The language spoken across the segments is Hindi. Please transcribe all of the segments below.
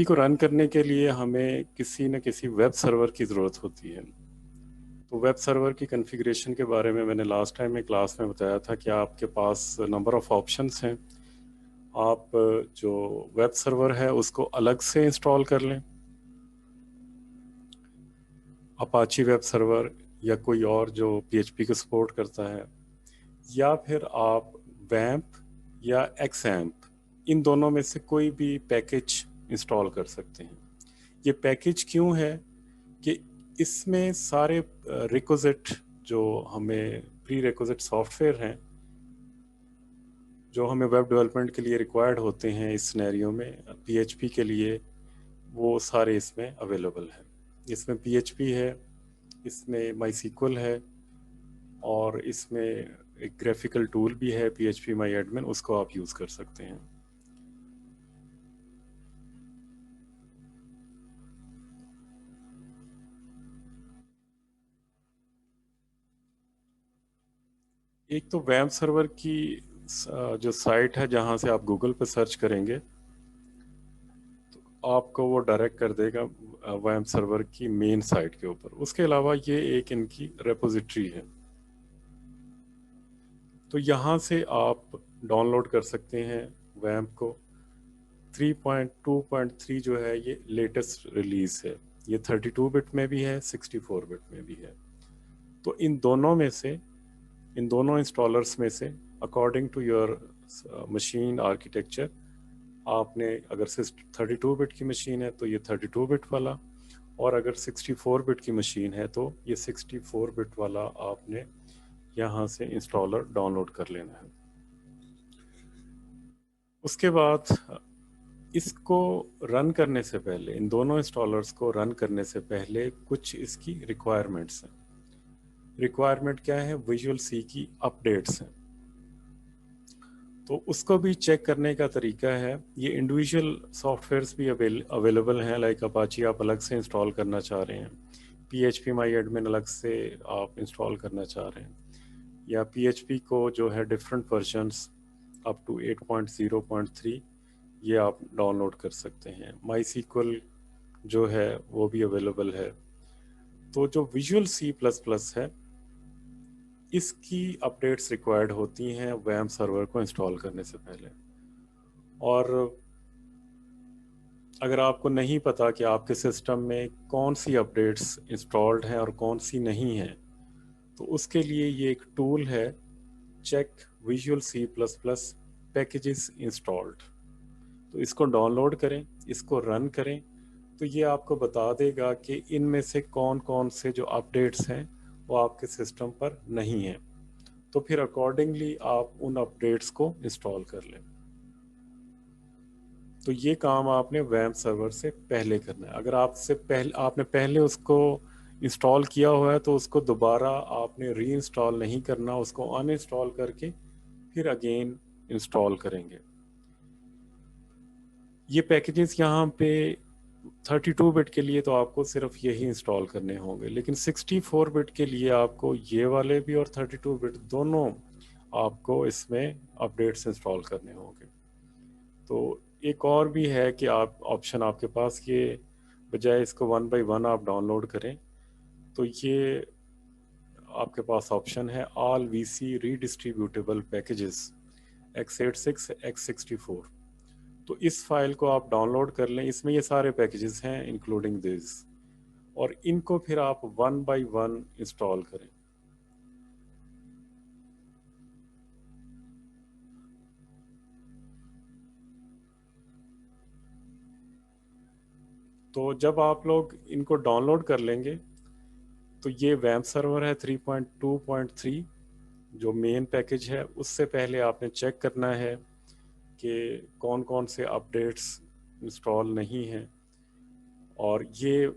को रन करने के लिए हमें किसी न किसी वेब सर्वर की ज़रूरत होती है। तो वेब सर्वर की कॉन्फ़िगरेशन के बारे में मैंने लास्ट टाइम में क्लास में बताया था कि आपके पास नंबर ऑफ़ ऑप्शंस हैं। आप जो वेब सर्वर है उसको अलग से इंस्टॉल कर लें, अपाची वेब सर्वर या कोई और जो पीएचपी को सपोर्ट करता है, या फिर आप वैम्प या एक्सएम्प, इन दोनों में से कोई भी पैकेज इंस्टॉल कर सकते हैं। ये पैकेज क्यों है कि इसमें सारे रिक्विजिट जो हमें प्री रिक्विजिट सॉफ्टवेयर हैं जो हमें वेब डेवलपमेंट के लिए रिक्वायर्ड होते हैं इस सिनेरियो में पीएचपी के लिए, वो सारे इसमें अवेलेबल हैं। इसमें पीएचपी है, इसमें माईसीक्वल है, और इसमें एक ग्राफिकल टूल भी है पीएचपी माई एडमिन, उसको आप यूज़ कर सकते हैं। एक तो वेब सर्वर की जो साइट है जहाँ से आप गूगल पर सर्च करेंगे तो आपको वो डायरेक्ट कर देगा वेब सर्वर की मेन साइट के ऊपर। उसके अलावा ये एक इनकी रेपोजिटरी है, तो यहाँ से आप डाउनलोड कर सकते हैं वैम्प को। 3.2.3 जो है ये लेटेस्ट रिलीज है। ये 32 बिट में भी है, 64 बिट में भी है। तो इन दोनों में से, इन दोनों इंस्टॉलर्स में से according to your machine architecture, आपने अगर 32 बिट की मशीन है तो ये 32 बिट वाला, और अगर 64 बिट की मशीन है तो ये 64 बिट वाला आपने यहाँ से इंस्टॉलर डाउनलोड कर लेना है। उसके बाद इसको रन करने से पहले, इन दोनों इंस्टॉलर्स को रन करने से पहले कुछ इसकी रिक्वायरमेंट्स हैं। रिक्वायरमेंट क्या है? विजुअल सी की अपडेट्स हैं। तो उसको भी चेक करने का तरीका है, ये इंडिविजुअल सॉफ्टवेयर्स भी अवेलेबल हैं, लाइक अपाची आप अलग से इंस्टॉल करना चाह रहे हैं, पीएचपी माई एडमिन अलग से आप इंस्टॉल करना चाह रहे हैं, या पीएचपी को जो है डिफरेंट वर्जन्स अप टू 8.0.3 ये आप डाउनलोड कर सकते हैं। माई सीक्वल जो है वो भी अवेलेबल है। तो जो विजुअल सी प्लस प्लस है, इसकी अपडेट्स रिक्वायर्ड होती हैं वैम सर्वर को इंस्टॉल करने से पहले। और अगर आपको नहीं पता कि आपके सिस्टम में कौन सी अपडेट्स इंस्टॉल्ड हैं और कौन सी नहीं हैं, तो उसके लिए ये एक टूल है, check visual C plus plus packages installed. तो इसको डाउनलोड करें, इसको रन करें, तो ये आपको बता देगा कि इनमें से कौन कौन से जो अपडेट्स हैं वो आपके सिस्टम पर नहीं हैं। तो फिर अकॉर्डिंगली आप उन अपडेट्स को इंस्टॉल कर लें। तो ये काम आपने वैम्प सर्वर से पहले करना है। अगर आपने पहले उसको इंस्टॉल किया हुआ है तो उसको दोबारा आपने री इंस्टॉल नहीं करना, उसको अनइंस्टॉल करके फिर अगेन इंस्टॉल करेंगे। ये पैकेजेस यहाँ पे 32 बिट के लिए तो आपको सिर्फ यही इंस्टॉल करने होंगे, लेकिन 64 बिट के लिए आपको ये वाले भी और 32 बिट दोनों आपको इसमें अपडेट्स इंस्टॉल करने होंगे। तो एक और भी है कि आप ऑप्शन आपके पास, ये बजाय इसको वन बाय वन आप डाउनलोड करें, तो ये आपके पास ऑप्शन है all VC redistributable packages x86 x64। तो इस फाइल को आप डाउनलोड कर लें, इसमें ये सारे पैकेजेस हैं इंक्लूडिंग दिस, और इनको फिर आप वन बाय वन इंस्टॉल करें। तो जब आप लोग इनको डाउनलोड कर लेंगे तो ये वैम्प सर्वर है 3.2.3 जो मेन पैकेज है, उससे पहले आपने चेक करना है कि कौन कौन से अपडेट्स इंस्टॉल नहीं हैं, और ये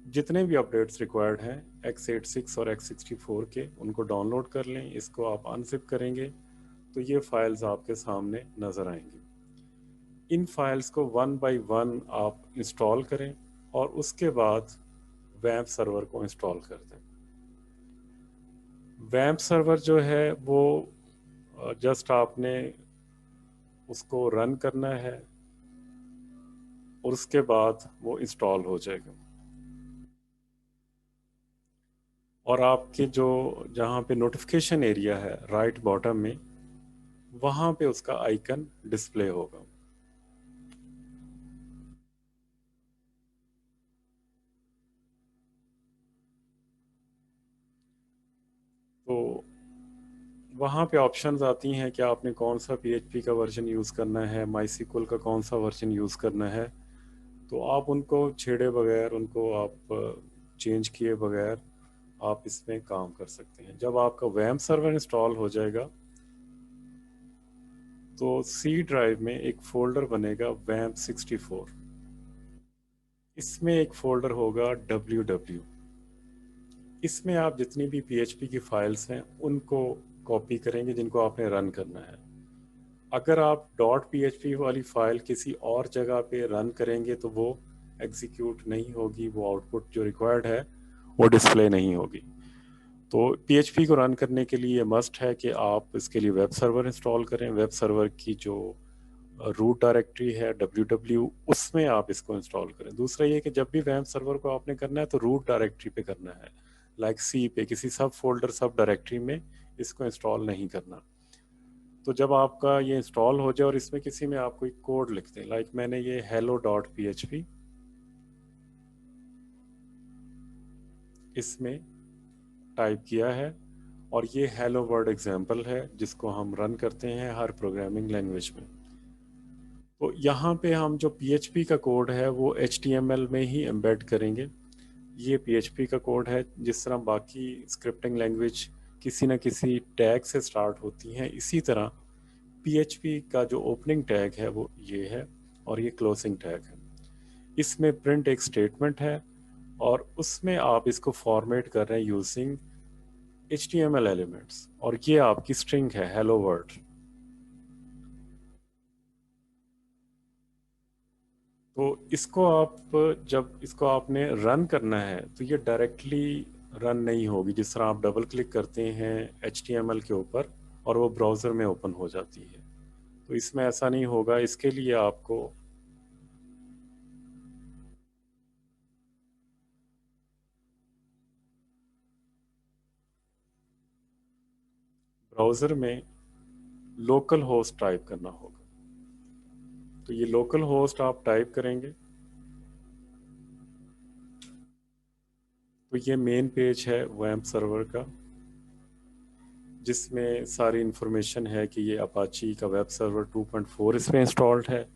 जितने भी अपडेट्स रिक्वायर्ड हैं x86 और x64 के, उनको डाउनलोड कर लें। इसको आप अनजिप करेंगे तो ये फाइल्स आपके सामने नज़र आएंगी। इन फाइल्स को वन बाय वन आप इंस्टॉल करें और उसके बाद वैम्प सर्वर को इंस्टॉल कर दें। वैम्प सर्वर जो है वो जस्ट आपने उसको रन करना है। और उसके बाद वो इंस्टॉल हो जाएगा। और आपके जो जहाँ पे नोटिफिकेशन एरिया है राइट बॉटम में, वहाँ पे उसका आइकन डिस्प्ले होगा। तो वहाँ पे ऑप्शंस आती हैं कि आपने कौन सा पीएचपी का वर्जन यूज़ करना है, माईसीक्वल का कौन सा वर्जन यूज़ करना है। तो आप उनको छेड़े बगैर, उनको आप चेंज किए बगैर आप इसमें काम कर सकते हैं। जब आपका वैम सर्वर इंस्टॉल हो जाएगा तो सी ड्राइव में एक फोल्डर बनेगा वैम 64। इसमें एक फोल्डर होगा www। इसमें आप जितनी भी पीएचपी की फाइल्स हैं उनको कॉपी करेंगे जिनको आपने रन करना है। अगर आप डॉट पीएचपी वाली फाइल किसी और जगह पे रन करेंगे तो वो एग्जीक्यूट नहीं होगी, वो आउटपुट जो रिक्वायर्ड है वो डिस्प्ले नहीं होगी। तो पीएचपी को रन करने के लिए मस्ट है कि आप इसके लिए वेब सर्वर इंस्टॉल करें। वेब सर्वर की जो रूट डायरेक्टरी है www, उसमें आप इसको इंस्टॉल करें। दूसरा ये कि जब भी वेब सर्वर को आपने करना है तो रूट डायरेक्टरी पे करना है, लाइक सी पे किसी सब फोल्डर सब डायरेक्टरी में इसको इंस्टॉल नहीं करना। तो जब आपका ये इंस्टॉल हो जाए और इसमें किसी में आप कोई कोड लिख दें, लाइक मैंने ये hello डॉट php इसमें टाइप किया है, और ये हेलो वर्ड एग्जाम्पल है जिसको हम रन करते हैं हर प्रोग्रामिंग लैंग्वेज में। तो यहाँ पे हम जो PHP का कोड है वो HTML में ही एम्बेड करेंगे। ये PHP का कोड है। जिस तरह बाकी स्क्रिप्टिंग लैंग्वेज किसी न किसी टैग से स्टार्ट होती हैं, इसी तरह PHP का जो ओपनिंग टैग है वो ये है, और ये क्लोजिंग टैग है। इसमें प्रिंट एक स्टेटमेंट है, और उसमें आप इसको फॉर्मेट कर रहे हैं यूजिंग HTML एलिमेंट्स, और ये आपकी स्ट्रिंग है हेलो वर्ल्ड। तो इसको आप, जब इसको आपने रन करना है तो ये डायरेक्टली रन नहीं होगी। जिस तरह आप डबल क्लिक करते हैं HTML के ऊपर और वो ब्राउज़र में ओपन हो जाती है, तो इसमें ऐसा नहीं होगा। इसके लिए आपको ब्राउज़र में लोकल होस्ट टाइप करना होगा। तो ये लोकल होस्ट आप टाइप करेंगे तो ये मेन पेज है वैम्प सर्वर का, जिसमें सारी इंफॉर्मेशन है कि ये अपाची का वेब सर्वर 2.4 इसमें इंस्टॉल्ड है,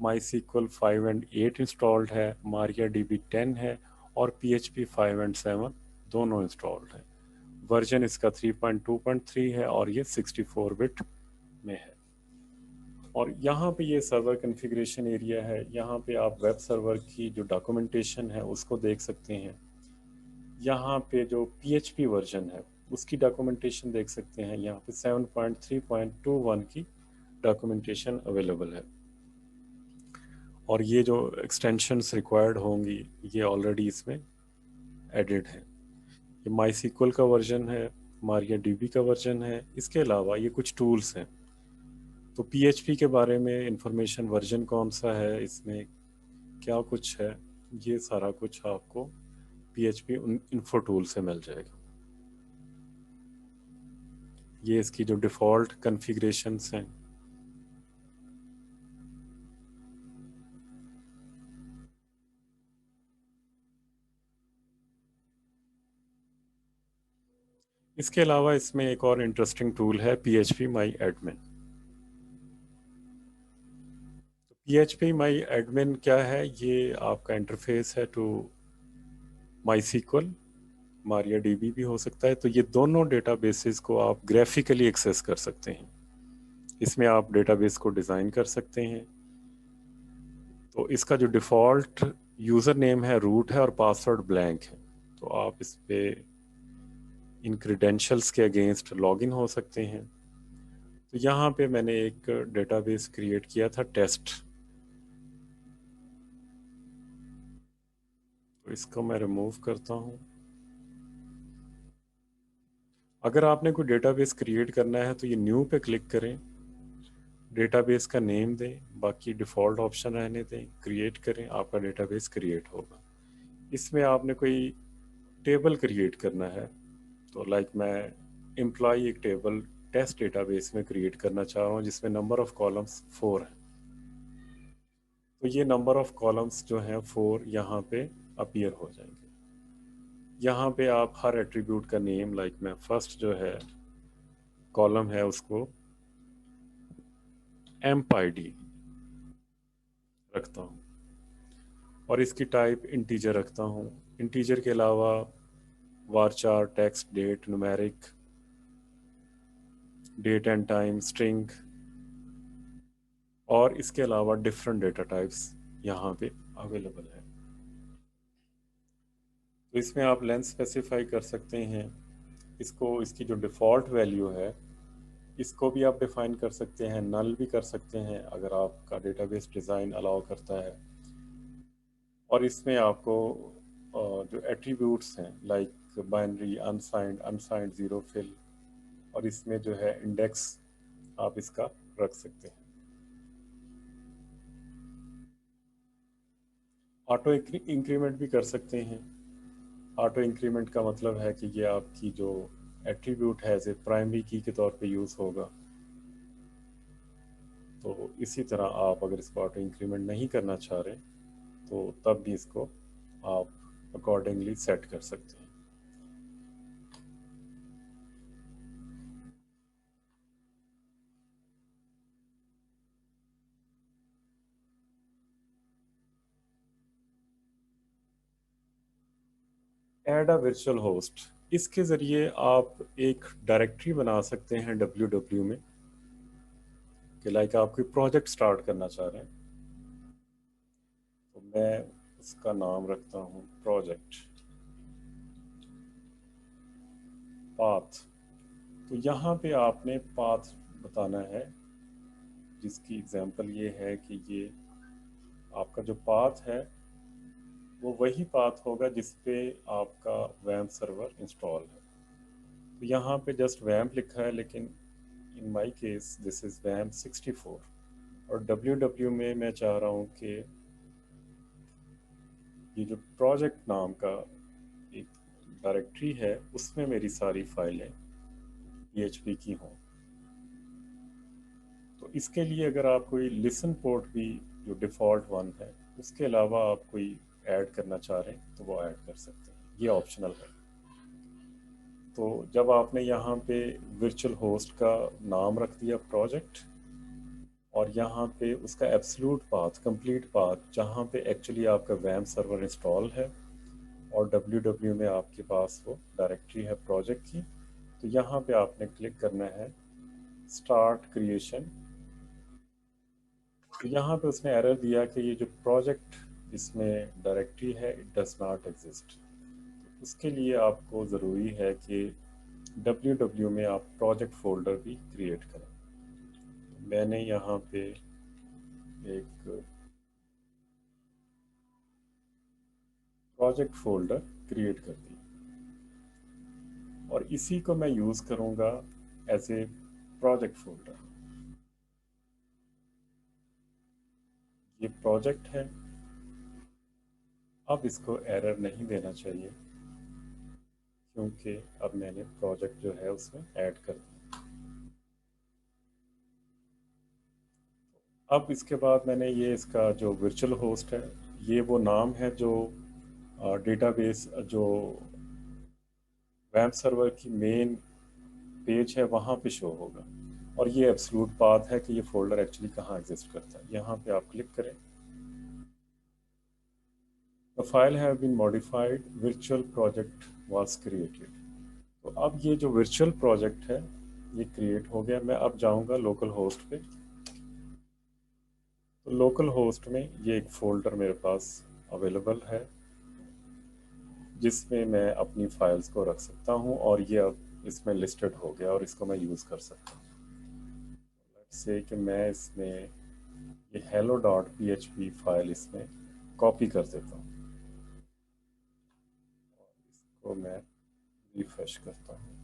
माई सीक्वल 5 एंड 8 इंस्टॉल्ड है, मारिया डीबी 10 है, और PHP 5 एंड 7 दोनों इंस्टॉल्ड है। वर्जन इसका 3.2.3 है, और ये 64 बिट में है। और यहाँ पे ये सर्वर कॉन्फ़िगरेशन एरिया है। यहाँ पे आप वेब सर्वर की जो डॉक्यूमेंटेशन है उसको देख सकते हैं। यहाँ पे जो PHP वर्जन है उसकी डॉक्यूमेंटेशन देख सकते हैं। यहाँ पे 7.3.21 की डॉक्यूमेंटेशन अवेलेबल है, और ये जो एक्सटेंशंस रिक्वायर्ड होंगी ये ऑलरेडी इसमें एडेड है। ये माई सीक्वल का वर्जन है, मारिया डीबी का वर्जन है। इसके अलावा ये कुछ टूल्स हैं। तो PHP के बारे में इंफॉर्मेशन, वर्जन कौन सा है, इसमें क्या कुछ है, ये सारा कुछ आपको PHP इन्फो टूल से मिल जाएगा। ये इसकी जो डिफ़ॉल्ट कॉन्फ़िगरेशंस हैं, इसके अलावा इसमें एक और इंटरेस्टिंग टूल है PHP my admin. PHP my admin क्या है? ये आपका इंटरफेस है to MySQL, MariaDB भी हो सकता है। तो ये दोनों डेटाबेसेस को आप ग्राफिकली एक्सेस कर सकते हैं। इसमें आप डेटाबेस को डिज़ाइन कर सकते हैं। तो इसका जो डिफ़ॉल्ट यूज़र नेम है रूट है, और पासवर्ड ब्लैंक है। तो आप इस पे इन क्रीडेंशियल्स के अगेंस्ट लॉगिन हो सकते हैं। तो यहाँ पे मैंने एक डेटाबेस क्रिएट किया था टेस्ट, तो इसको मैं रिमूव करता हूँ। अगर आपने कोई डेटाबेस क्रिएट करना है तो ये न्यू पे क्लिक करें, डेटाबेस का नेम दें, बाकी डिफ़ॉल्ट ऑप्शन रहने दें, क्रिएट करें, आपका डेटाबेस क्रिएट होगा। इसमें आपने कोई टेबल क्रिएट करना है, तो लाइक मैं एम्प्लॉय एक टेबल टेस्ट डेटाबेस में क्रिएट करना चाह रहा हूँ जिसमें नंबर ऑफ कॉलम्स 4 है। तो ये नंबर ऑफ कॉलम्स जो हैं 4 यहाँ पे अपीयर हो जाएंगे। यहाँ पे आप हर एट्रीब्यूट का नेम, लाइक मैं फर्स्ट जो है कॉलम है उसको एम्प आईडी रखता हूँ और इसकी टाइप इंटीजर रखता हूँ। इंटीजर के अलावा varchar, text, date, numeric, date and time, string और इसके अलावा डिफरेंट डेटा टाइप्स यहाँ पे अवेलेबल है। तो इसमें आप लेंथ स्पेसिफाई कर सकते हैं। इसको, इसकी जो डिफ़ॉल्ट वैल्यू है इसको भी आप डिफ़ाइन कर सकते हैं, नल भी कर सकते हैं अगर आपका डेटाबेस डिज़ाइन अलाउ करता है। और इसमें आपको जो एट्रीब्यूट्स हैं like binary, unsigned, unsigned, zero fill, और इसमें जो है इंडेक्स आप इसका रख सकते हैं। ऑटो इंक्रीमेंट भी कर सकते हैं। ऑटो इंक्रीमेंट का मतलब है कि ये आपकी जो एट्रीब्यूट है एज ए प्राइमरी की के तौर पे यूज़ होगा। तो इसी तरह आप अगर इसको ऑटो इंक्रीमेंट नहीं करना चाह रहे तो तब भी इसको आप अकॉर्डिंगली सेट कर सकते हैं। ऐड अ वर्चुअल होस्ट, इसके ज़रिए आप एक डायरेक्टरी बना सकते हैं डब्ल्यू में कि लाइक आप कोई प्रोजेक्ट स्टार्ट करना चाह रहे हैं। तो मैं उसका नाम रखता हूँ प्रोजेक्ट पाथ। तो यहाँ पे आपने पाथ बताना है जिसकी एग्जांपल ये है कि ये आपका जो पाथ है वो वही पाथ होगा जिस पे आपका वैम्प सर्वर इंस्टॉल है। तो यहाँ पे जस्ट वैम्प लिखा है लेकिन in my case this is वैम्प 64 और डब्ल्यू में मैं चाह रहा हूँ कि ये जो प्रोजेक्ट नाम का एक डायरेक्टरी है उसमें मेरी सारी फाइलें PHP की हों। तो इसके लिए अगर आप कोई लिसन पोर्ट भी जो डिफ़ॉल्ट वन है उसके अलावा आप कोई ऐड करना चाह रहे हैं तो वो ऐड कर सकते हैं, ये ऑप्शनल है। तो जब आपने यहाँ पे वर्चुअल होस्ट का नाम रख दिया प्रोजेक्ट और यहाँ पे उसका एब्सोल्यूट पाथ, कंप्लीट पाथ जहाँ पे एक्चुअली आपका वैम्प सर्वर इंस्टॉल है और डब्ल्यू में आपके पास वो डायरेक्टरी है प्रोजेक्ट की, तो यहाँ पे आपने क्लिक करना है स्टार्ट क्रिएशन। तो यहाँ पे उसने एरर दिया कि ये जो प्रोजेक्ट इसमें डायरेक्टरी है इट डज नॉट एग्जिस्ट। उसके लिए आपको ज़रूरी है कि डब्ल्यू में आप प्रोजेक्ट फोल्डर भी क्रिएट करें। तो मैंने यहाँ पे एक प्रोजेक्ट फोल्डर क्रिएट कर दिया और इसी को मैं यूज़ करूँगा एज ए प्रोजेक्ट फोल्डर। ये प्रोजेक्ट है, अब इसको एरर नहीं देना चाहिए क्योंकि अब मैंने प्रोजेक्ट जो है उसमें ऐड कर दिया। अब इसके बाद मैंने ये इसका जो वर्चुअल होस्ट है ये वो नाम है जो डेटाबेस जो वेब सर्वर की मेन पेज है वहाँ पे शो होगा और ये एब्सोल्यूट पाथ है कि ये फोल्डर एक्चुअली कहाँ एग्जिस्ट करता है। यहाँ पे आप क्लिक करें, the file have been modified, virtual project was created. तो अब ये जो वर्चुअल प्रोजेक्ट है ये क्रिएट हो गया। मैं अब जाऊंगा लोकल होस्ट पे। तो लोकल होस्ट में ये एक फ़ोल्डर मेरे पास अवेलेबल है जिसमें मैं अपनी फाइल्स को रख सकता हूँ और ये अब इसमें लिस्टेड हो गया और इसको मैं यूज़ कर सकता हूँ। लेट्स से कि मैं इसमें ये hello.php फाइल इसमें कॉपी कर देता हूँ और इसको मैं रिफ्रेश करता हूँ।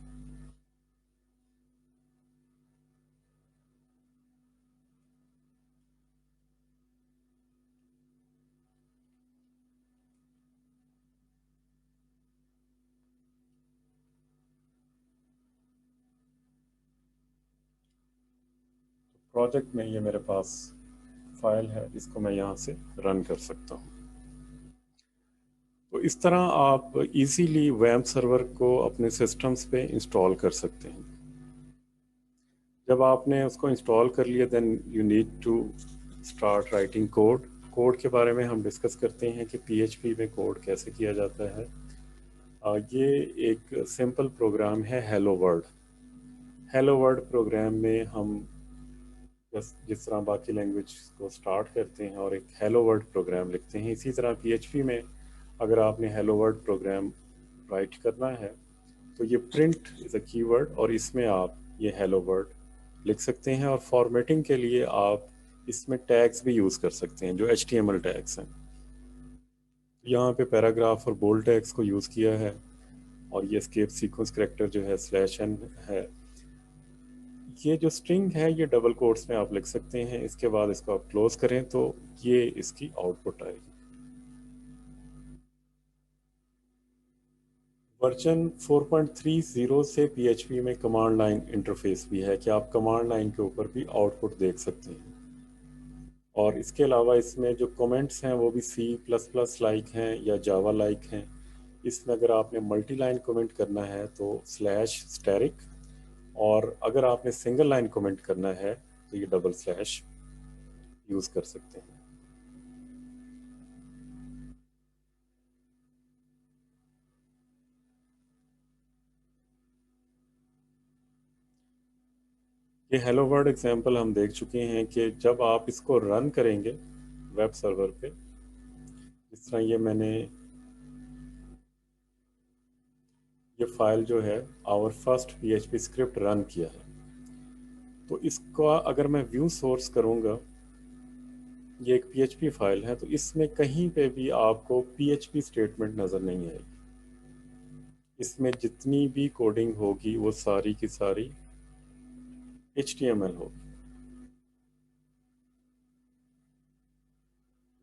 प्रोजेक्ट में ये मेरे पास फाइल है, इसको मैं यहाँ से रन कर सकता हूँ। तो इस तरह आप इजीली वेब सर्वर को अपने सिस्टम्स पे इंस्टॉल कर सकते हैं। जब आपने उसको इंस्टॉल कर लिया, then you need to start writing code. Code के बारे में हम डिस्कस करते हैं कि पीएचपी में कोड कैसे किया जाता है। ये एक सिंपल प्रोग्राम है hello world. Hello world program में हम जिस तरह बाकी लैंग्वेज को स्टार्ट करते हैं और एक हेलो वर्ल्ड प्रोग्राम लिखते हैं, इसी तरह पीएचपी में अगर आपने हेलो वर्ल्ड प्रोग्राम राइट करना है तो ये प्रिंट इज़ अ कीवर्ड और इसमें आप ये हेलो वर्ल्ड लिख सकते हैं। और फॉर्मेटिंग के लिए आप इसमें टैग्स भी यूज़ कर सकते हैं जो एचटीएमएल टैग्स हैं। यहाँ पे पैराग्राफ और बोल्ड टैग्स को यूज़ किया है और ये एस्केप सीक्वेंस करेक्टर जो है /n है। ये जो स्ट्रिंग है ये डबल कोट्स में आप लिख सकते हैं। इसके बाद इसको आप क्लोज करें तो ये इसकी आउटपुट आएगी। वर्जन 4.30 से पीएचपी में कमांड लाइन इंटरफेस भी है कि आप कमांड लाइन के ऊपर भी आउटपुट देख सकते हैं। और इसके अलावा इसमें जो कमेंट्स हैं वो भी C++ लाइक हैं या जावा लाइक हैं। इसमें अगर आपने मल्टी लाइन कमेंट करना है तो /* और अगर आपने सिंगल लाइन कमेंट करना है तो ये // यूज़ कर सकते हैं। ये हेलो वर्ल्ड एग्जांपल हम देख चुके हैं कि जब आप इसको रन करेंगे वेब सर्वर पे, जिस तरह ये मैंने ये फाइल जो है our first PHP script run किया है, तो इसका अगर मैं व्यू सोर्स करूँगा, ये एक पीएचपी फाइल है, तो इसमें कहीं पे भी आपको पीएचपी स्टेटमेंट नज़र नहीं आएगी। इसमें जितनी भी कोडिंग होगी वो सारी की सारी HTML होगी।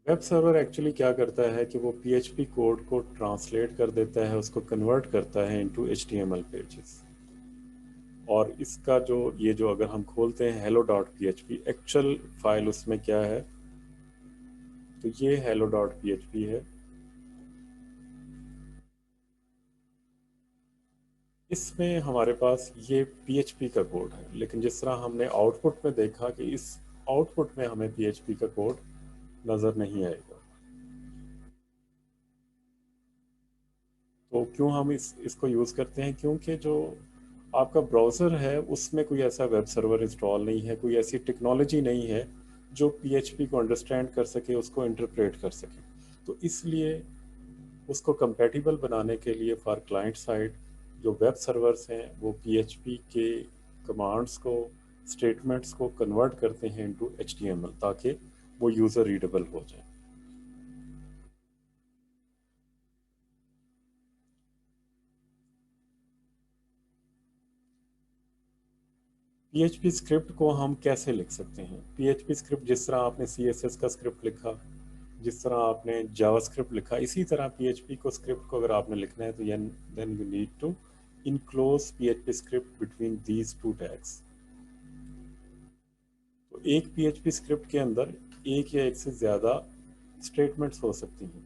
वेब सर्वर एक्चुअली क्या करता है कि वो पीएचपी कोड को ट्रांसलेट कर देता है, उसको कन्वर्ट करता है इनटू HTML पेजेस। और इसका जो ये जो अगर हम खोलते हैं hello.php, एक्चुअल फाइल उसमें क्या है, तो ये hello.php है। इसमें हमारे पास ये पीएचपी का कोड है, लेकिन जिस तरह हमने आउटपुट में देखा कि इस आउटपुट में हमें पीएचपी का कोड नज़र नहीं आएगा। तो क्यों हम इसको यूज़ करते हैं, क्योंकि जो आपका ब्राउज़र है उसमें कोई ऐसा वेब सर्वर इंस्टॉल नहीं है, कोई ऐसी टेक्नोलॉजी नहीं है जो पीएचपी को अंडरस्टैंड कर सके, उसको इंटरप्रेट कर सके। तो इसलिए उसको कंपैटिबल बनाने के लिए फॉर क्लाइंट साइड जो वेब सर्वर्स हैं वो पीएचपी के कमांड्स को, स्टेटमेंट्स को कन्वर्ट करते हैं इनटू एचटीएमएल ताकि वो यूज़र रीडेबल हो जाए। पीएचपी स्क्रिप्ट को हम कैसे लिख सकते हैं? पीएचपी स्क्रिप्ट जिस तरह आपने सीएसएस का स्क्रिप्ट लिखा, जिस तरह आपने जावास्क्रिप्ट लिखा, इसी तरह पीएचपी को स्क्रिप्ट को अगर आपने लिखना है तो then you need to enclose PHP script between these two tags. तो एक पीएचपी स्क्रिप्ट के अंदर एक या एक से ज़्यादा स्टेटमेंट्स हो सकती हैं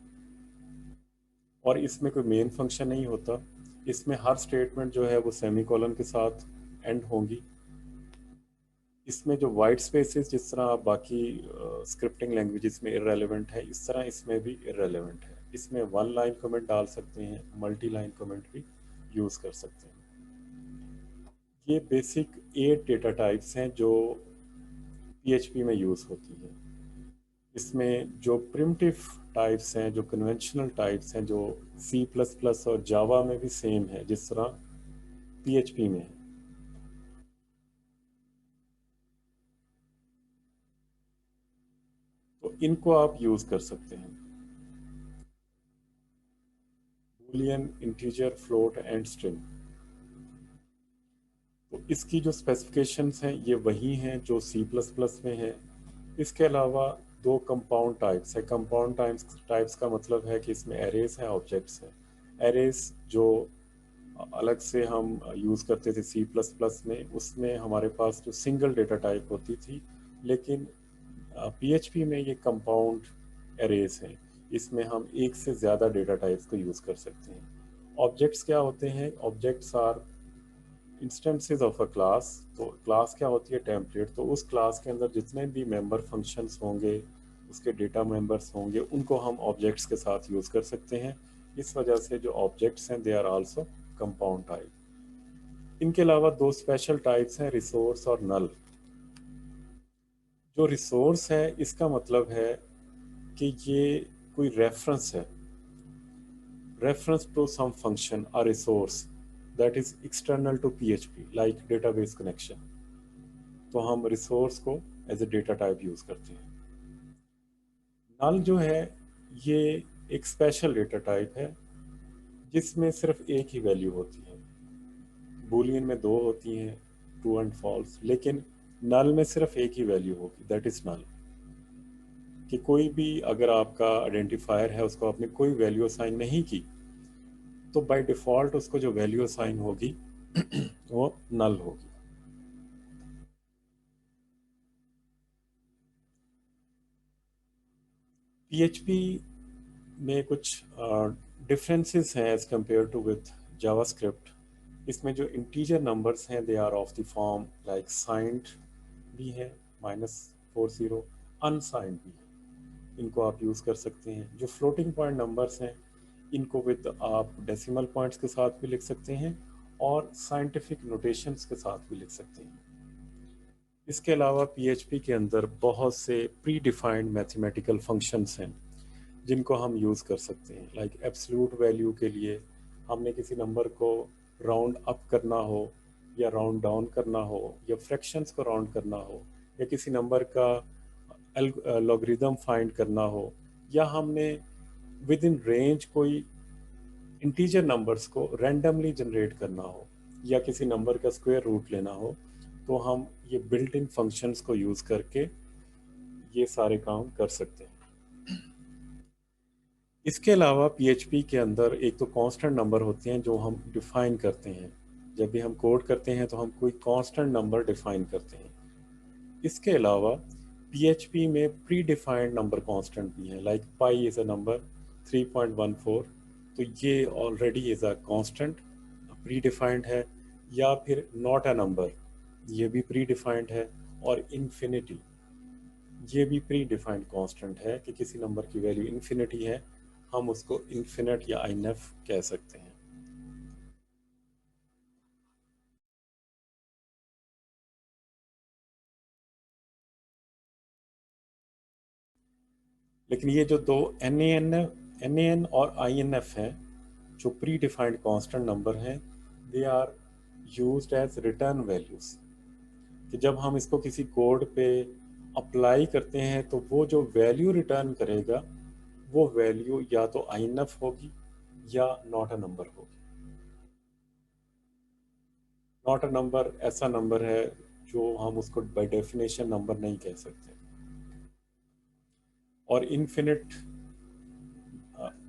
और इसमें कोई मेन फंक्शन नहीं होता। इसमें हर स्टेटमेंट जो है वो सेमीकोलन के साथ एंड होंगी। इसमें जो वाइट स्पेसेस जिस तरह बाकी स्क्रिप्टिंग लैंग्वेजेस में इररेलेवेंट है, इस तरह इसमें भी इररेलेवेंट है। इसमें वन लाइन कमेंट डाल सकते हैं, मल्टी लाइन कमेंट भी यूज़ कर सकते हैं। ये बेसिक 8 डेटा टाइप्स हैं जो पीएचपी में यूज़ होती है। इसमें जो प्रिमिटिव टाइप्स हैं, जो कन्वेंशनल टाइप्स हैं, जो C++ और जावा में भी सेम है जिस तरह पीएचपी में है। तो इनको आप यूज़ कर सकते हैं। Boolean, integer, float and string. तो इसकी जो स्पेसिफिकेशंस हैं ये वही हैं जो C++ में है। इसके अलावा दो कंपाउंड टाइप्स है। कंपाउंड टाइप्स का मतलब है कि इसमें एरेज हैं, ऑब्जेक्ट्स हैं। एरेज जो अलग से हम यूज़ करते थे C++ में, उसमें हमारे पास जो सिंगल डेटा टाइप होती थी लेकिन पीएचपी में ये कंपाउंड एरेज हैं, इसमें हम एक से ज़्यादा डेटा टाइप्स को यूज़ कर सकते हैं। ऑब्जेक्ट्स क्या होते हैं? Objects are instances of a class. तो क्लास क्या होती है? टेम्पलेट। तो उस क्लास के अंदर जितने भी मेंबर फंक्शंस होंगे, उसके डेटा मेंबर्स होंगे, उनको हम ऑब्जेक्ट्स के साथ यूज़ कर सकते हैं। इस वजह से जो ऑब्जेक्ट्स हैं they are also compound type. इनके अलावा दो स्पेशल टाइप्स हैं, रिसोर्स और नल। जो रिसोर्स है इसका मतलब है कि ये कोई रेफरेंस है, reference to some function or resource that is external to PHP like database connection, तो हम रिसोर्स को as a data type use करते हैं। नल जो है ये एक स्पेशल डेटा टाइप है जिसमें सिर्फ एक ही वैल्यू होती है। बूलियन में दो होती हैं, ट्रू एंड फॉल्स, लेकिन नल में सिर्फ एक ही वैल्यू होगी, दैट इज नल। कि कोई भी अगर आपका आइडेंटिफायर है उसको आपने कोई वैल्यू असाइन नहीं की, तो बाय डिफॉल्ट उसको जो वैल्यू असाइन होगी वो नल होगी। पीएचपी में कुछ डिफरेंसेस हैं as compare to with JavaScript. इसमें जो इंटीजर नंबर्स हैं they are of the form like signed भी है -40, अनसाइंड भी है, इनको आप यूज़ कर सकते हैं। जो फ्लोटिंग पॉइंट नंबर्स हैं इनको विद आप डेसिमल पॉइंट्स के साथ भी लिख सकते हैं और साइंटिफिक नोटेशंस के साथ भी लिख सकते हैं। इसके अलावा पीएचपी के अंदर बहुत से प्री डिफाइंड मैथमेटिकल फंक्शंस हैं जिनको हम यूज़ कर सकते हैं। लाइक एब्सोल्यूट वैल्यू के लिए हमने किसी नंबर को राउंड अप करना हो या राउंड डाउन करना हो या फ्रैक्शंस को राउंड करना हो या किसी नंबर का लॉगरिदम फाइंड करना हो, या हमने विद इन रेंज कोई इंटीजर नंबर्स को रैंडमली जनरेट करना हो या किसी नंबर का स्क्वायर रूट लेना हो, तो हम ये बिल्ट इन फंक्शंस को यूज़ करके ये सारे काम कर सकते हैं। इसके अलावा पीएचपी के अंदर एक तो कांस्टेंट नंबर होते हैं जो हम डिफाइन करते हैं। जब भी हम कोड करते हैं तो हम कोई कांस्टेंट नंबर डिफाइन करते हैं। इसके अलावा पीएचपी में प्री डिफाइंड नंबर कांस्टेंट भी हैं, like pi is a number 3.14, तो ये already is a constant, pre defined है। या फिर नॉट अ नंबर, ये भी प्री डिफाइंड है। और इन्फिनिटी, ये भी प्री डिफाइंड कांस्टेंट है कि किसी नंबर की वैल्यू इन्फिनिटी है, हम उसको इन्फिनिट या आईएनएफ कह सकते हैं। लेकिन ये जो दो एन और आई एन एफ हैं, जो प्री डिफाइंड कांस्टेंट नंबर हैं, they are used as return values. कि जब हम इसको किसी कोड पे अप्लाई करते हैं तो वो जो वैल्यू रिटर्न करेगा वो वैल्यू या तो आई एन एफ होगी या नॉट अ नंबर होगी। नॉट अ नंबर ऐसा नंबर है जो हम उसको बाय डेफिनेशन नंबर नहीं कह सकते। और इनफिनिट,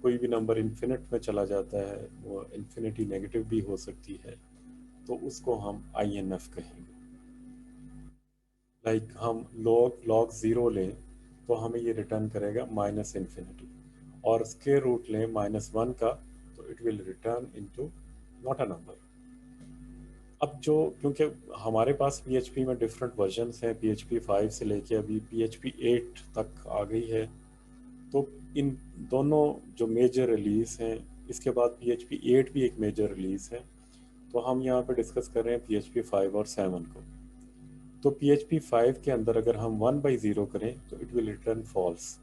कोई भी नंबर इन्फिनिट में चला जाता है, वो इन्फिनिटी नेगेटिव भी हो सकती है, तो उसको हम आई एन एफ कहेंगे। लाइक हम log log ज़ीरो लें तो हमें ये रिटर्न करेगा माइनस इन्फिनिटी, और स्क्वायर रूट लें -1 का तो it will return into not a number. अब जो, क्योंकि हमारे पास पीएचपी में डिफरेंट वर्जन्स हैं, पीएचपी 5 से लेके अभी पीएचपी 8 तक आ गई है, तो इन दोनों जो मेजर रिलीज हैं, इसके बाद पीएचपी 8 भी एक मेजर रिलीज है, तो हम यहाँ पे डिस्कस कर रहे हैं पीएचपी 5 और 7 को। तो PHP 5 के अंदर अगर हम 1/0 करें तो इट विल रिटर्न फॉल्स,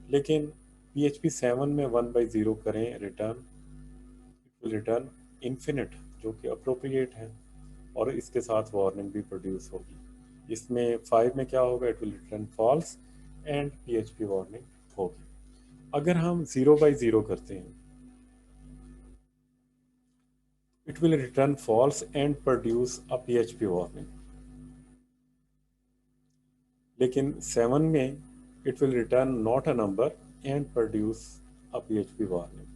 लेकिन PHP 7 में 1/0 करें return, it will return infinite, जो कि अप्रोप्रिएट है, और इसके साथ वार्निंग भी प्रोड्यूस होगी। इसमें 5 में क्या होगा? It will return false and PHP warning होगी। अगर हम 0/0 करते हैं, it will return false and produce a PHP warning. लेकिन 7 में it will return not a number and produce a PHP warning.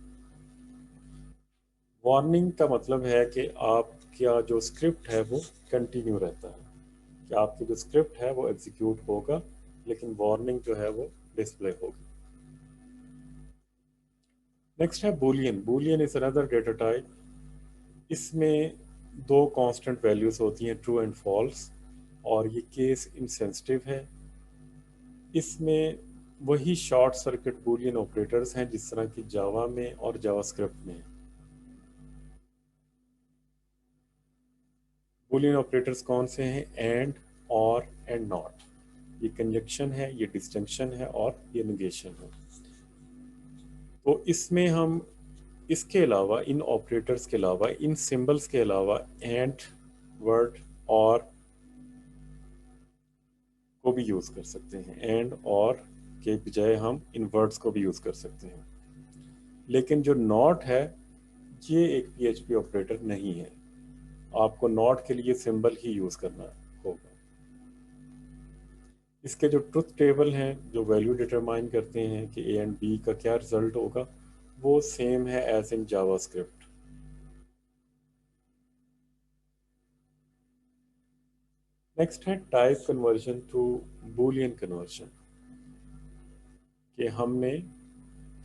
Warning का मतलब है कि आपका जो स्क्रिप्ट है वो कंटिन्यू रहता है। कि आपकी जो स्क्रिप्ट है वो एग्जीक्यूट होगा, लेकिन वार्निंग जो है वो डिस्प्ले होगी। नेक्स्ट है Boolean. Boolean is another data type. इसमें दो कांस्टेंट वैल्यूज होती हैं, ट्रू एंड फॉल्स, और ये केस इंसेंसिटिव है। इसमें वही शॉर्ट सर्किट बूलियन ऑपरेटर्स हैं जिस तरह की जावा में और जावास्क्रिप्ट में। बूलियन ऑपरेटर्स कौन से हैं? एंड, और, एंड नॉट। ये कंजक्शन है, ये डिस्टिंक्शन है, और ये नेगेशन है। तो इसमें हम इसके अलावा, इन ऑपरेटर्स के अलावा, इन सिंबल्स के अलावा एंड, वर्ड, और को भी यूज कर सकते हैं। एंड और के बजाय हम इन वर्ड्स को भी यूज कर सकते हैं। लेकिन जो नॉट है, ये एक पीएचपी ऑपरेटर नहीं है। आपको नॉट के लिए सिंबल ही यूज करना होगा। इसके जो ट्रुथ टेबल हैं, जो वैल्यू डिटरमाइन करते हैं कि ए एंड बी का क्या रिजल्ट होगा, वो सेम है एज इन जावास्क्रिप्ट। नेक्स्ट है type conversion to Boolean conversion, कि हमने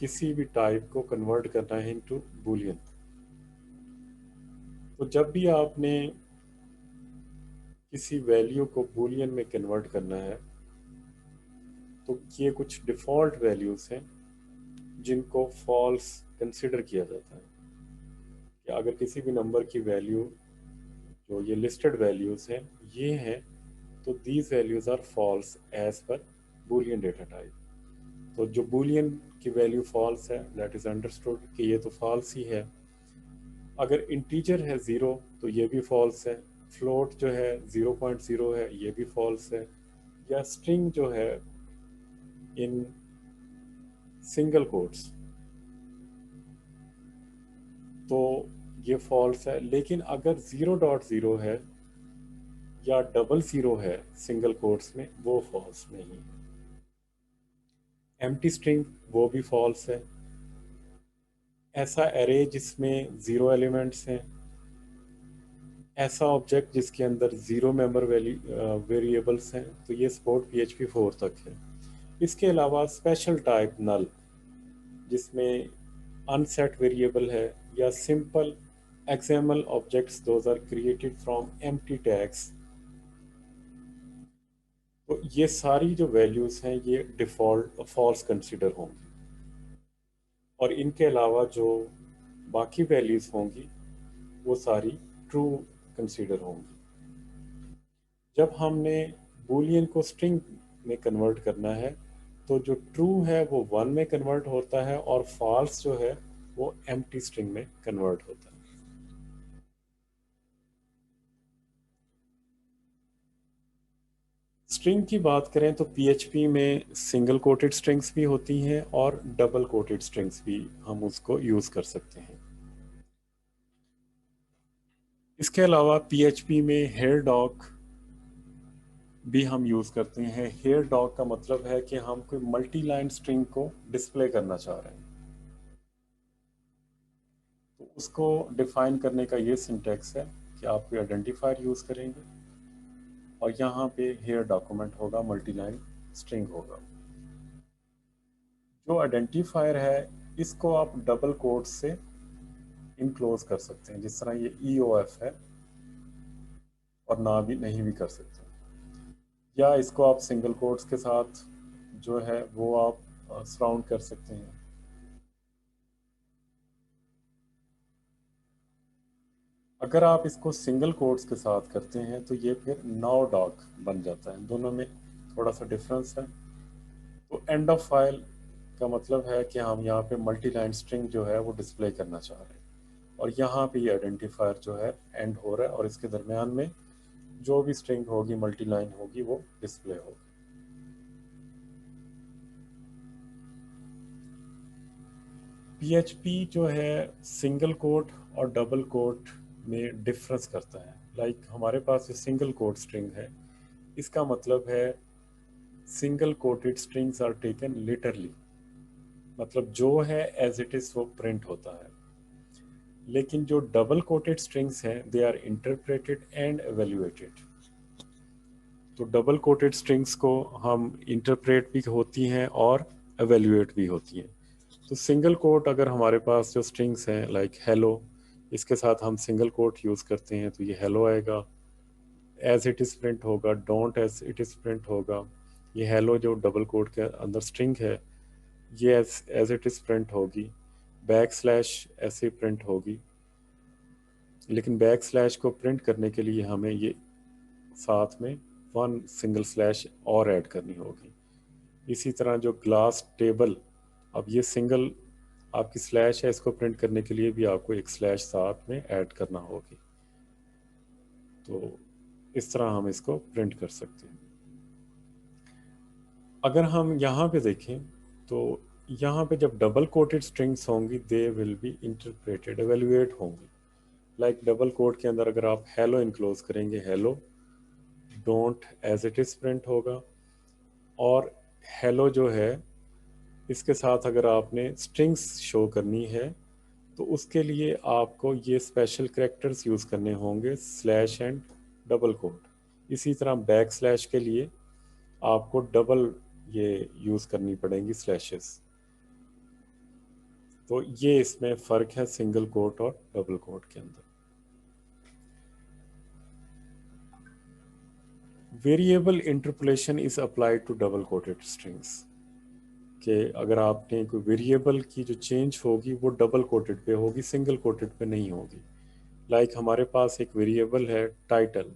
किसी भी टाइप को कन्वर्ट करना है इनटू बूलियन। तो जब भी आपने किसी वैल्यू को बूलियन में कन्वर्ट करना है, तो ये कुछ डिफ़ॉल्ट वैल्यूज़ हैं जिनको फॉल्स कंसिडर किया जाता है। कि अगर किसी भी नंबर की वैल्यू, जो ये लिस्टेड वैल्यूज़ हैं, ये हैं, तो these values are false as per Boolean data type. तो जो बूलियन की वैल्यू फॉल्स है, दैट इज़ अंडरस्टूड कि ये तो फॉल्स ही है। अगर इंटीजर है ज़ीरो, तो ये भी फॉल्स है। फ्लोट जो है 0.0 है, ये भी फॉल्स है। या स्ट्रिंग जो है इन सिंगल कोट्स, तो ये फॉल्स है। लेकिन अगर 0.0 है या डबल ज़ीरो है सिंगल कोट्स में, वो फॉल्स नहीं है। एम्प्टी स्ट्रिंग, वो भी फॉल्स है। ऐसा एरे जिसमें ज़ीरो एलिमेंट्स हैं, ऐसा ऑब्जेक्ट जिसके अंदर ज़ीरो मेंबर वेरिएबल्स हैं, तो ये सपोर्ट PHP 4 तक है। इसके अलावा स्पेशल टाइप नल, जिसमें अनसेट वेरिएबल है, या simple XML objects, those are created from empty tags. तो ये सारी जो वैल्यूज़ हैं, ये डिफ़ॉल्ट फॉल्स कंसिडर होंगी। और इनके अलावा जो बाकी वैल्यूज़ होंगी, वो सारी ट्रू कंसिडर होंगी। जब हमने बूलियन को स्ट्रिंग में कन्वर्ट करना है, तो जो ट्रू है वो वन में कन्वर्ट होता है, और फॉल्स जो है वो एम्प्टी स्ट्रिंग में कन्वर्ट होता है। स्ट्रिंग की बात करें तो PHP में सिंगल कोटेड स्ट्रिंग्स भी होती हैं, और डबल कोटेड स्ट्रिंग्स भी हम उसको यूज़ कर सकते हैं। इसके अलावा PHP में हेयर डॉग भी हम यूज़ करते हैं। हेयर डॉग का मतलब है कि हम कोई मल्टी लाइन स्ट्रिंग को डिस्प्ले करना चाह रहे हैं, तो उसको डिफाइन करने का ये सिंटेक्स है कि आप कोई आइडेंटिफायर यूज़ करेंगे, और यहाँ पे हेयर डॉक्यूमेंट होगा, मल्टी लाइन स्ट्रिंग होगा। जो आइडेंटिफायर है, इसको आप डबल कोट से इनक्लोज कर सकते हैं, जिस तरह ये EOF है, और ना भी नहीं भी कर सकते। या इसको आप सिंगल कोट्स के साथ जो है वो आप सराउंड कर सकते हैं। अगर आप इसको सिंगल कोट्स के साथ करते हैं, तो ये फिर नाउ डॉग बन जाता है। दोनों में थोड़ा सा डिफरेंस है। तो एंड ऑफ फाइल का मतलब है कि हम यहाँ पे मल्टी लाइन स्ट्रिंग जो है वो डिस्प्ले करना चाह रहे हैं, और यहाँ पे ये आइडेंटिफायर जो है एंड हो रहा है, और इसके दरमियान में जो भी स्ट्रिंग होगी, मल्टी लाइन होगी, वो डिस्प्ले होगी। PHP जो है सिंगल कोट और डबल कोट में डिफरेंस करता है। लाइक हमारे पास जो सिंगल कोट स्ट्रिंग है, इसका मतलब है single quoted strings are taken literally, मतलब जो है एज इट इज वो प्रिंट होता है। लेकिन जो डबल कोटेड स्ट्रिंग्स हैं, they are interpreted and evaluated. तो डबल कोटेड स्ट्रिंग्स को हम इंटरप्रेट भी होती हैं और एवेल्यूएट भी होती हैं। तो सिंगल कोट अगर हमारे पास जो स्ट्रिंग्स हैं लाइक हेलो, इसके साथ हम सिंगल कोट यूज़ करते हैं तो ये हेलो आएगा। एज इट इज़ प्रिंट होगा, don't as it is print होगा। ये हेलो जो डबल कोट के अंदर स्ट्रिंग है ये एज इट इज़ प्रिंट होगी। बैक स्लैश ऐसे प्रिंट होगी, लेकिन बैक स्लैश को प्रिंट करने के लिए हमें ये साथ में वन सिंगल स्लैश और ऐड करनी होगी। इसी तरह जो ग्लास टेबल, अब ये सिंगल आपकी स्लैश है, इसको प्रिंट करने के लिए भी आपको एक स्लैश साथ में ऐड करना होगी। तो इस तरह हम इसको प्रिंट कर सकते हैं। अगर हम यहाँ पे देखें तो यहाँ पे जब डबल कोटेड स्ट्रिंग्स होंगी they will be interpreted, evaluate होंगी। लाइक डबल कोट के अंदर अगर आप हेलो इनक्लोज करेंगे, hello don't as it is print होगा। और हेलो जो है इसके साथ अगर आपने स्ट्रिंग्स शो करनी है तो उसके लिए आपको ये स्पेशल कैरेक्टर्स यूज़ करने होंगे, स्लैश एंड डबल कोट। इसी तरह बैक स्लैश के लिए आपको डबल ये यूज़ करनी पड़ेंगी स्लैशेस। तो ये इसमें फ़र्क है सिंगल कोट और डबल कोट के अंदर। Variable interpolation is applied to double quoted strings, कि अगर आपने कोई वेरिएबल की जो चेंज होगी वो डबल कोटेड पे होगी, सिंगल कोटेड पे नहीं होगी। लाइक हमारे पास एक वेरिएबल है टाइटल,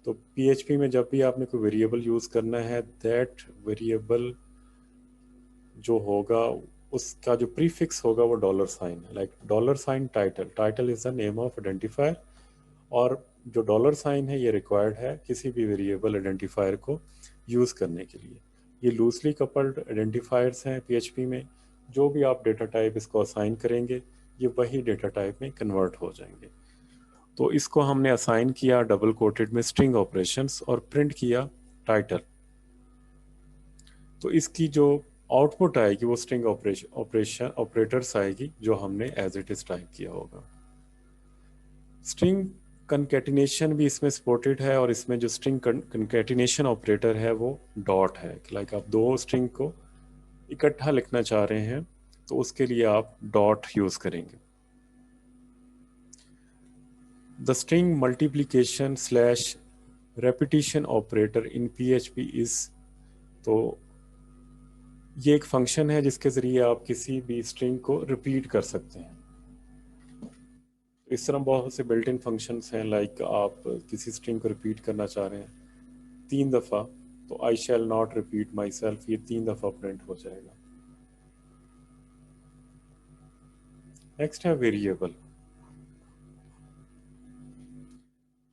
तो पीएचपी में जब भी आपने कोई वेरिएबल यूज़ करना है दैट वेरिएबल जो होगा उसका जो प्रीफिक्स होगा वो डॉलर साइन है। Like dollar sign title, title is the name of identifier, और जो डॉलर साइन है ये रिक्वायर्ड है किसी भी वेरिएबल आइडेंटिफायर को यूज़ करने के लिए। ये लूजली कपल्ड आइडेंटिफायर्स हैं पीएचपी में, जो भी आप डेटा टाइप इसको असाइन करेंगे ये वही डेटा टाइप में कन्वर्ट हो जाएंगे। तो इसको हमने असाइन किया डबल कोटेड में स्ट्रिंग ऑपरेशंस और प्रिंट किया टाइटल। तो इसकी जो आउटपुट आएगी वो स्ट्रिंग ऑपरेटर्स आएगी जो हमने एज इट इज टाइप किया होगा। स्ट्रिंग कंकेटिनेशन भी इसमें सपोर्टेड है, और इसमें जो स्ट्रिंग कंकेटिनेशन ऑपरेटर है वो डॉट है। लाइक आप दो स्ट्रिंग को इकट्ठा लिखना चाह रहे हैं तो उसके लिए आप डॉट यूज करेंगे। The string multiplication slash repetition operator in PHP is, तो ये एक फंक्शन है जिसके ज़रिए आप किसी भी स्ट्रिंग को रिपीट कर सकते हैं। इस तरह बहुत से बिल्ट इन फंक्शंस हैं, लाइक आप किसी स्ट्रिंग को रिपीट करना चाह रहे हैं 3 दफ़ा, तो I shall not repeat my self ये 3 दफ़ा प्रिंट हो जाएगा। नेक्स्ट है variable.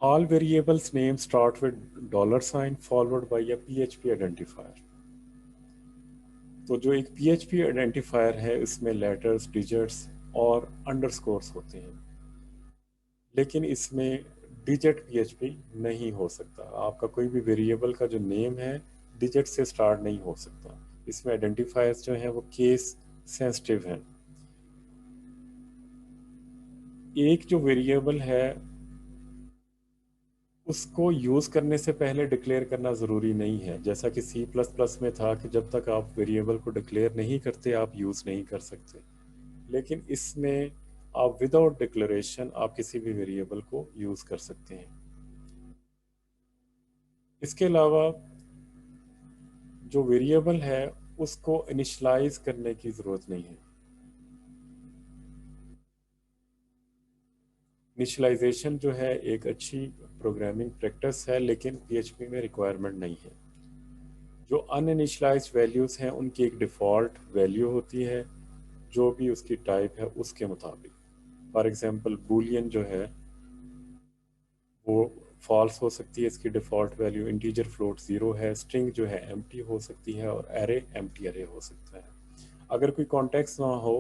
All variables name start with dollar sign followed by a PHP identifier. तो जो एक पीएचपी आइडेंटिफायर है इसमें लेटर्स, डिजिट्स और अंडरस्कोर्स होते हैं, लेकिन इसमें डिजिट पीएचपी नहीं हो सकता। आपका कोई भी वेरिएबल का जो नेम है डिजिट से स्टार्ट नहीं हो सकता। इसमें आइडेंटिफायर्स जो हैं वो केस सेंसिटिव हैं। एक जो वेरिएबल है उसको यूज़ करने से पहले डिक्लेयर करना ज़रूरी नहीं है, जैसा कि सी प्लस प्लस में था कि जब तक आप वेरिएबल को डिक्लेयर नहीं करते आप यूज़ नहीं कर सकते। लेकिन इसमें आप विदाउट डिक्लेरेशन आप किसी भी वेरिएबल को यूज़ कर सकते हैं। इसके अलावा जो वेरिएबल है उसको इनिशलाइज करने की ज़रूरत नहीं है। इनिशलाइजेशन जो है एक अच्छी प्रोग्रामिंग प्रैक्टिस है, लेकिन पीएचपी में रिक्वायरमेंट नहीं है। जो अनइनिशलाइज्ड वैल्यूज़ हैं उनकी एक डिफ़ॉल्ट वैल्यू होती है जो भी उसकी टाइप है उसके मुताबिक। फॉर एग्जांपल बूलियन जो है वो फॉल्स हो सकती है, इसकी डिफ़ॉल्ट वैल्यू। इंटीजर फ्लोट 0 है। स्ट्रिंग जो है एम्प्टी हो सकती है और एरे एम्प्टी एरे हो सकता है। अगर कोई कॉन्टेक्स्ट ना हो